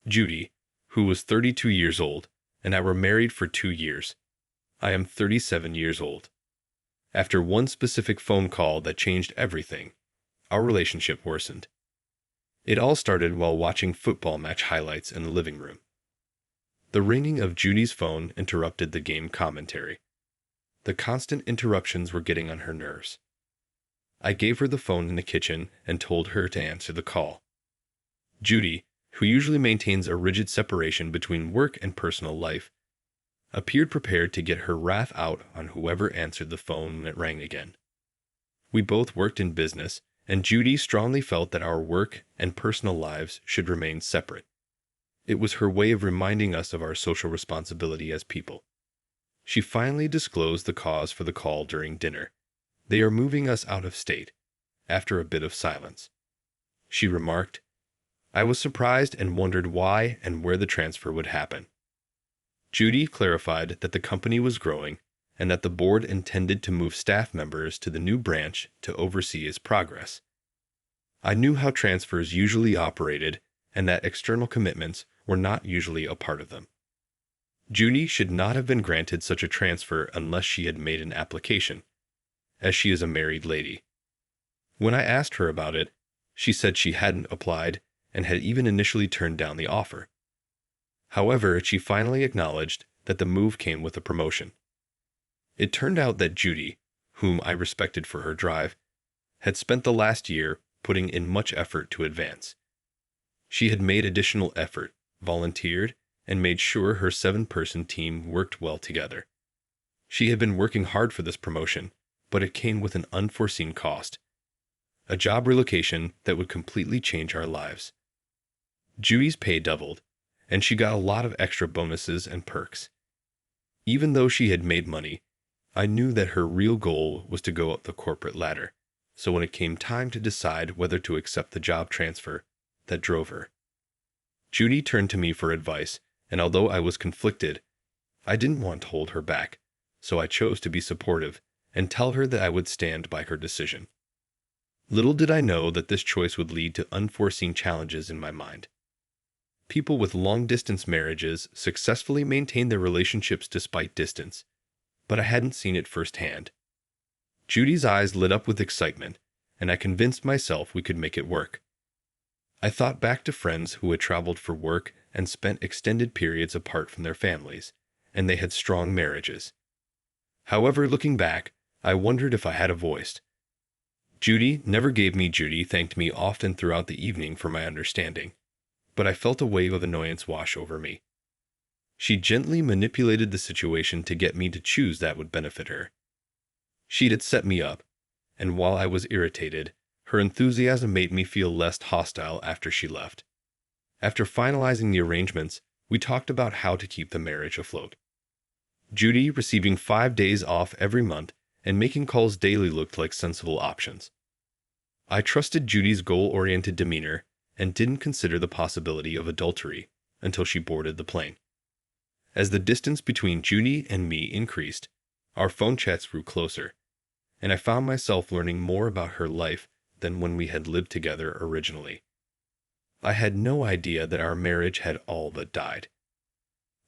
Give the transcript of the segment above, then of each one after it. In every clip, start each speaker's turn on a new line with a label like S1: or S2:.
S1: Judy, who was 32 years old, and I were married for 2 years. I am 37 years old. After one specific phone call that changed everything, our relationship worsened. It all started while watching football match highlights in the living room. The ringing of Judy's phone interrupted the game commentary. The constant interruptions were getting on her nerves. I gave her the phone in the kitchen and told her to answer the call. Judy, who usually maintains a rigid separation between work and personal life, appeared prepared to get her wrath out on whoever answered the phone when it rang again. We both worked in business, and Judy strongly felt that our work and personal lives should remain separate. It was her way of reminding us of our social responsibility as people. She finally disclosed the cause for the call during dinner. They are moving us out of state. After a bit of silence, she remarked, I was surprised and wondered why and where the transfer would happen. Judy clarified that the company was growing and that the board intended to move staff members to the new branch to oversee its progress. I knew how transfers usually operated and that external commitments were not usually a part of them. Judy should not have been granted such a transfer unless she had made an application, as she is a married lady. When I asked her about it, she said she hadn't applied and had even initially turned down the offer. However, she finally acknowledged that the move came with a promotion. It turned out that Judy, whom I respected for her drive, had spent the last year putting in much effort to advance. She had made additional effort, volunteered, and made sure her 7-person team worked well together. She had been working hard for this promotion, but it came with an unforeseen cost, a job relocation that would completely change our lives. Judy's pay doubled, and she got a lot of extra bonuses and perks. Even though she had made money, I knew that her real goal was to go up the corporate ladder, so when it came time to decide whether to accept the job transfer, that drove her. Judy turned to me for advice, and although I was conflicted, I didn't want to hold her back, so I chose to be supportive and tell her that I would stand by her decision. Little did I know that this choice would lead to unforeseen challenges in my mind. People with long-distance marriages successfully maintain their relationships despite distance, but I hadn't seen it firsthand. Judy's eyes lit up with excitement, and I convinced myself we could make it work. I thought back to friends who had traveled for work and spent extended periods apart from their families, and they had strong marriages. However, looking back, I wondered if I had a voice. Judy thanked me often throughout the evening for my understanding, but I felt a wave of annoyance wash over me. She gently manipulated the situation to get me to choose that would benefit her. She'd had set me up, and while I was irritated, her enthusiasm made me feel less hostile after she left. After finalizing the arrangements, we talked about how to keep the marriage afloat. Judy receiving 5 days off every month and making calls daily looked like sensible options. I trusted Judy's goal-oriented demeanor and didn't consider the possibility of adultery until she boarded the plane. As the distance between Judy and me increased, our phone chats grew closer, and I found myself learning more about her life than when we had lived together originally. I had no idea that our marriage had all but died.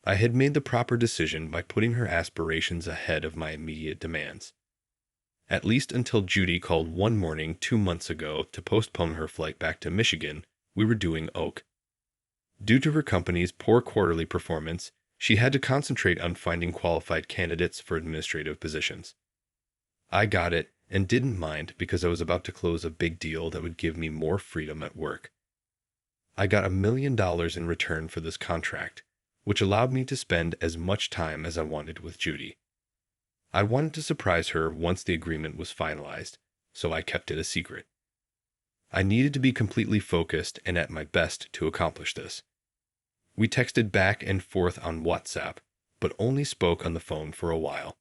S1: I had made the proper decision by putting her aspirations ahead of my immediate demands. At least until Judy called one morning 2 months ago to postpone her flight back to Michigan, we were doing OK. Due to her company's poor quarterly performance, she had to concentrate on finding qualified candidates for administrative positions. I got it and didn't mind because I was about to close a big deal that would give me more freedom at work. I got $1 million in return for this contract, which allowed me to spend as much time as I wanted with Judy. I wanted to surprise her once the agreement was finalized, so I kept it a secret. I needed to be completely focused and at my best to accomplish this. We texted back and forth on WhatsApp, but only spoke on the phone for a while.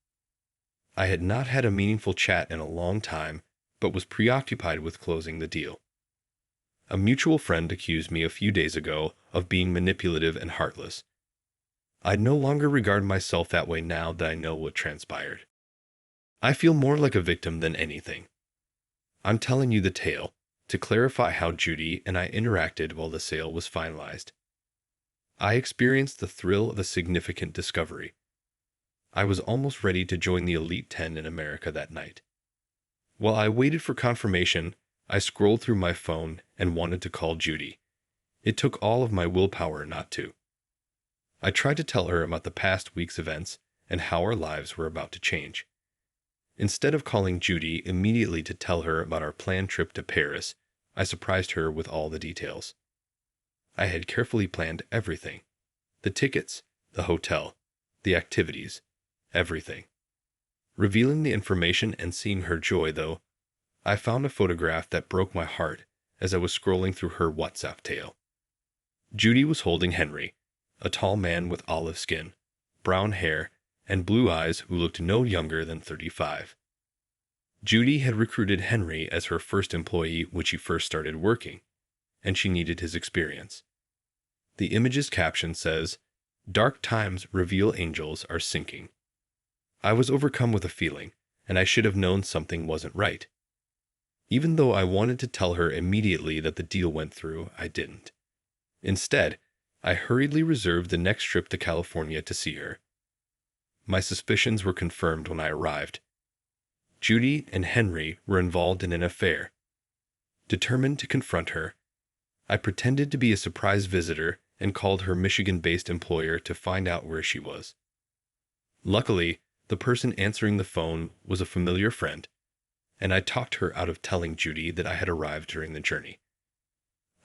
S1: I had not had a meaningful chat in a long time, but was preoccupied with closing the deal. A mutual friend accused me a few days ago of being manipulative and heartless. I no longer regard myself that way now that I know what transpired. I feel more like a victim than anything. I'm telling you the tale to clarify how Judy and I interacted while the sale was finalized. I experienced the thrill of a significant discovery. I was almost ready to join the Elite 10 in America that night. While I waited for confirmation, I scrolled through my phone and wanted to call Judy. It took all of my willpower not to. I tried to tell her about the past week's events and how our lives were about to change. Instead of calling Judy immediately to tell her about our planned trip to Paris, I surprised her with all the details. I had carefully planned everything: the tickets, the hotel, the activities, everything. Revealing the information and seeing her joy, though, I found a photograph that broke my heart as I was scrolling through her WhatsApp tail. Judy was holding Henry, a tall man with olive skin, brown hair, and blue eyes who looked no younger than 35. Judy had recruited Henry as her first employee when she first started working, and she needed his experience. The image's caption says, "Dark times reveal angels are sinking." I was overcome with a feeling, and I should have known something wasn't right. Even though I wanted to tell her immediately that the deal went through, I didn't. Instead, I hurriedly reserved the next trip to California to see her. My suspicions were confirmed when I arrived. Judy and Henry were involved in an affair. Determined to confront her, I pretended to be a surprise visitor and called her Michigan-based employer to find out where she was. Luckily, the person answering the phone was a familiar friend, and I talked her out of telling Judy that I had arrived during the journey.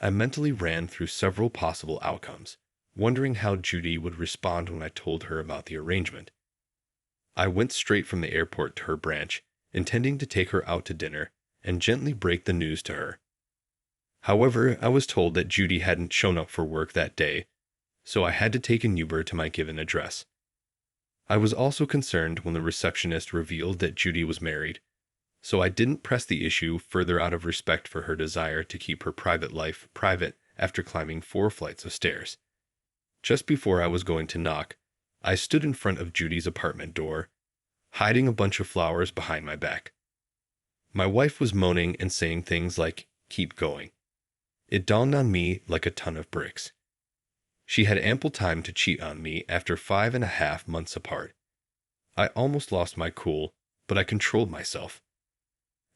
S1: I mentally ran through several possible outcomes, wondering how Judy would respond when I told her about the arrangement. I went straight from the airport to her branch, intending to take her out to dinner and gently break the news to her. However, I was told that Judy hadn't shown up for work that day, so I had to take an Uber to my given address. I was also concerned when the receptionist revealed that Judy was married, so I didn't press the issue further out of respect for her desire to keep her private life private after climbing 4 flights of stairs. Just before I was going to knock, I stood in front of Judy's apartment door, hiding a bunch of flowers behind my back. My wife was moaning and saying things like, "Keep going." It dawned on me like a ton of bricks. She had ample time to cheat on me after 5.5 months apart. I almost lost my cool, but I controlled myself.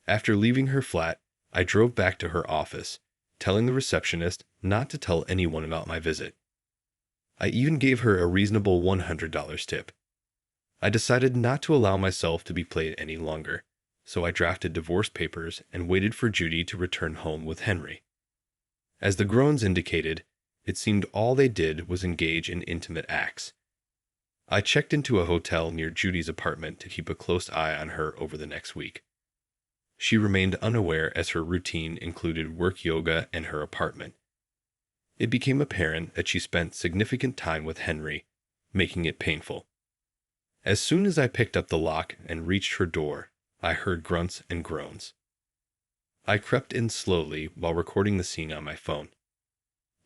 S1: After leaving her flat, I drove back to her office, telling the receptionist not to tell anyone about my visit. I even gave her a reasonable $100 tip. I decided not to allow myself to be played any longer, so I drafted divorce papers and waited for Judy to return home with Henry. As the groans indicated, it seemed all they did was engage in intimate acts. I checked into a hotel near Judy's apartment to keep a close eye on her over the next week. She remained unaware as her routine included work yoga and her apartment. It became apparent that she spent significant time with Henry, making it painful. As soon as I picked up the lock and reached her door, I heard grunts and groans. I crept in slowly while recording the scene on my phone.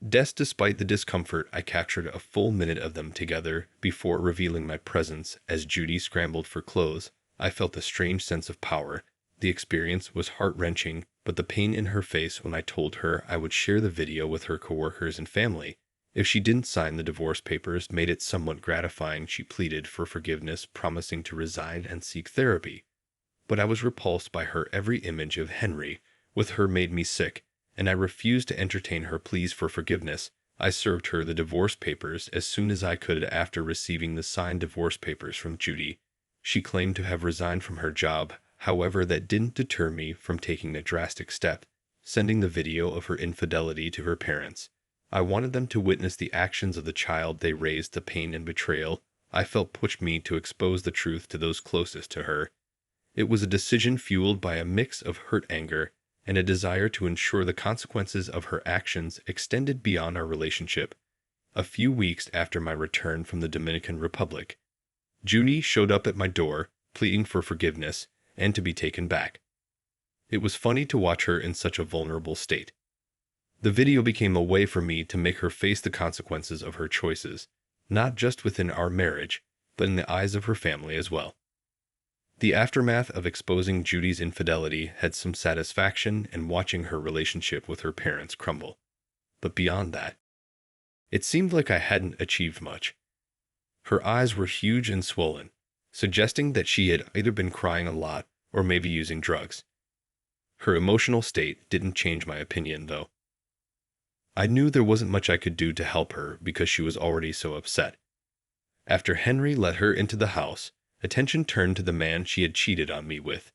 S1: Despite the discomfort, I captured a full minute of them together before revealing my presence as Judy scrambled for clothes. I felt a strange sense of power. The experience was heart-wrenching, but the pain in her face when I told her I would share the video with her coworkers and family if she didn't sign the divorce papers made it somewhat gratifying. She pleaded for forgiveness, promising to resign and seek therapy. But I was repulsed by her every image of Henry with her made me sick, and I refused to entertain her pleas for forgiveness. I served her the divorce papers as soon as I could after receiving the signed divorce papers from Judy. She claimed to have resigned from her job. However, that didn't deter me from taking the drastic step, sending the video of her infidelity to her parents. I wanted them to witness the actions of the child they raised. The pain and betrayal I felt pushed me to expose the truth to those closest to her. It was a decision fueled by a mix of hurt anger and a desire to ensure the consequences of her actions extended beyond our relationship. A few weeks after my return from the Dominican Republic, Judy showed up at my door, pleading for forgiveness and to be taken back. It was funny to watch her in such a vulnerable state. The video became a way for me to make her face the consequences of her choices, not just within our marriage, but in the eyes of her family as well. The aftermath of exposing Judy's infidelity had some satisfaction in watching her relationship with her parents crumble. But beyond that, It seemed like I hadn't achieved much. Her eyes were huge and swollen, suggesting that she had either been crying a lot or maybe using drugs. Her emotional state didn't change my opinion, though. I knew there wasn't much I could do to help her because she was already so upset. After Henry let her into the house, attention turned to the man she had cheated on me with.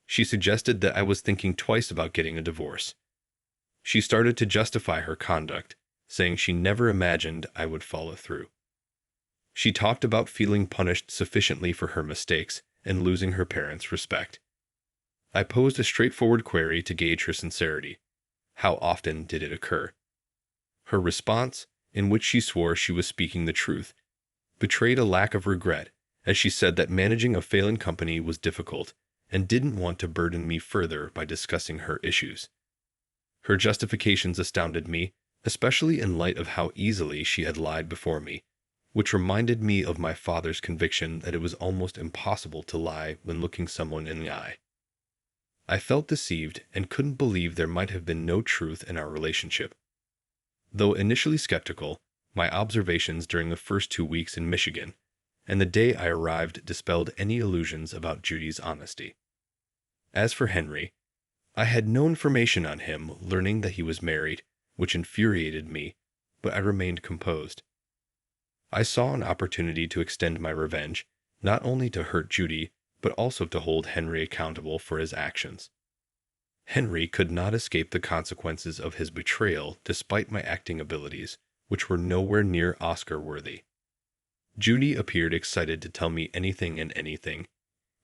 S1: She suggested that I was thinking twice about getting a divorce. She started to justify her conduct, saying she never imagined I would follow through. She talked about feeling punished sufficiently for her mistakes and losing her parents' respect. I posed a straightforward query to gauge her sincerity. How often did it occur? Her response, in which she swore she was speaking the truth, betrayed a lack of regret, as she said that managing a failing company was difficult and didn't want to burden me further by discussing her issues. Her justifications astounded me, especially in light of how easily she had lied before me, which reminded me of my father's conviction that it was almost impossible to lie when looking someone in the eye. I felt deceived and couldn't believe there might have been no truth in our relationship. Though initially skeptical, my observations during the first 2 weeks in Michigan and the day I arrived dispelled any illusions about Judy's honesty. As for Henry, I had no information on him, learning that he was married, which infuriated me, but I remained composed. I saw an opportunity to extend my revenge, not only to hurt Judy, but also to hold Henry accountable for his actions. Henry could not escape the consequences of his betrayal despite my acting abilities, which were nowhere near Oscar-worthy. Judy appeared excited to tell me anything and anything,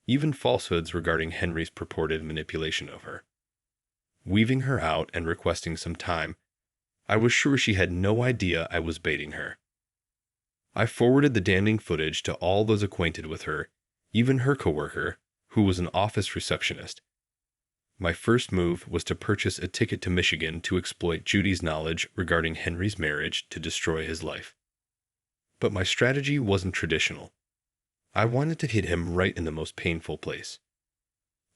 S1: even falsehoods regarding Henry's purported manipulation of her. Weaving her out and requesting some time, I was sure she had no idea I was baiting her. I forwarded the damning footage to all those acquainted with her, even her coworker, who was an office receptionist. My first move was to purchase a ticket to Michigan to exploit Judy's knowledge regarding Henry's marriage to destroy his life. But my strategy wasn't traditional. I wanted to hit him right in the most painful place.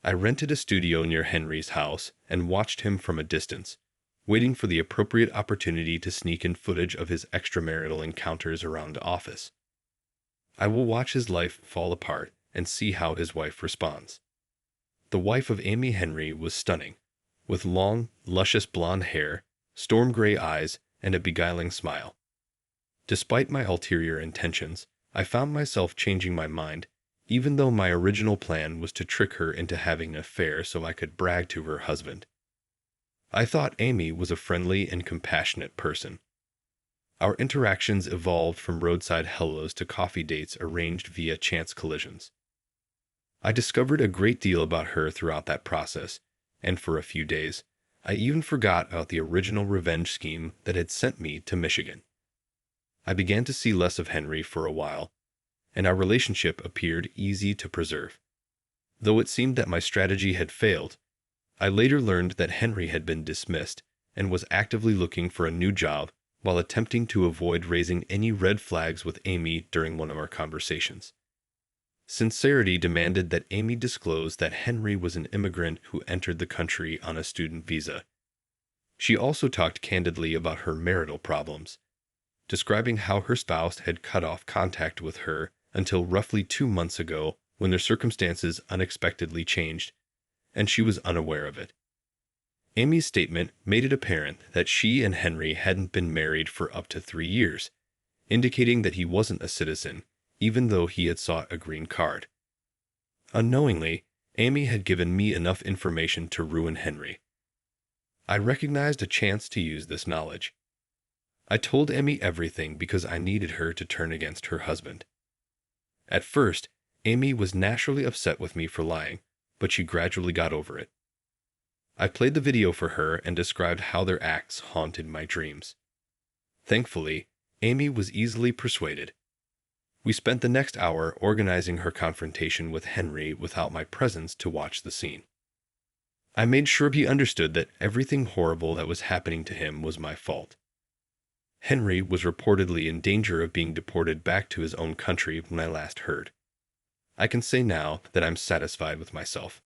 S1: I rented a studio near Henry's house and watched him from a distance, waiting for the appropriate opportunity to sneak in footage of his extramarital encounters around the office. I will watch his life fall apart and see how his wife responds. The wife of Amy Henry was stunning, with long, luscious blonde hair, storm gray eyes, and a beguiling smile. Despite my ulterior intentions, I found myself changing my mind, even though my original plan was to trick her into having an affair so I could brag to her husband. I thought Amy was a friendly and compassionate person. Our interactions evolved from roadside hellos to coffee dates arranged via chance collisions. I discovered a great deal about her throughout that process, and for a few days, I even forgot about the original revenge scheme that had sent me to Michigan. I began to see less of Henry for a while, and our relationship appeared easy to preserve. Though it seemed that my strategy had failed, I later learned that Henry had been dismissed and was actively looking for a new job while attempting to avoid raising any red flags with Amy during one of our conversations. Sincerity demanded that Amy disclose that Henry was an immigrant who entered the country on a student visa. She also talked candidly about her marital problems, describing how her spouse had cut off contact with her until roughly 2 months ago when their circumstances unexpectedly changed, and she was unaware of it. Amy's statement made it apparent that she and Henry hadn't been married for up to 3 years, indicating that he wasn't a citizen, even though he had sought a green card. Unknowingly, Amy had given me enough information to ruin Henry. I recognized a chance to use this knowledge. I told Amy everything because I needed her to turn against her husband. At first, Amy was naturally upset with me for lying, but she gradually got over it. I played the video for her and described how their acts haunted my dreams. Thankfully, Amy was easily persuaded. We spent the next hour organizing her confrontation with Henry without my presence to watch the scene. I made sure he understood that everything horrible that was happening to him was my fault. Henry was reportedly in danger of being deported back to his own country when I last heard. I can say now that I'm satisfied with myself.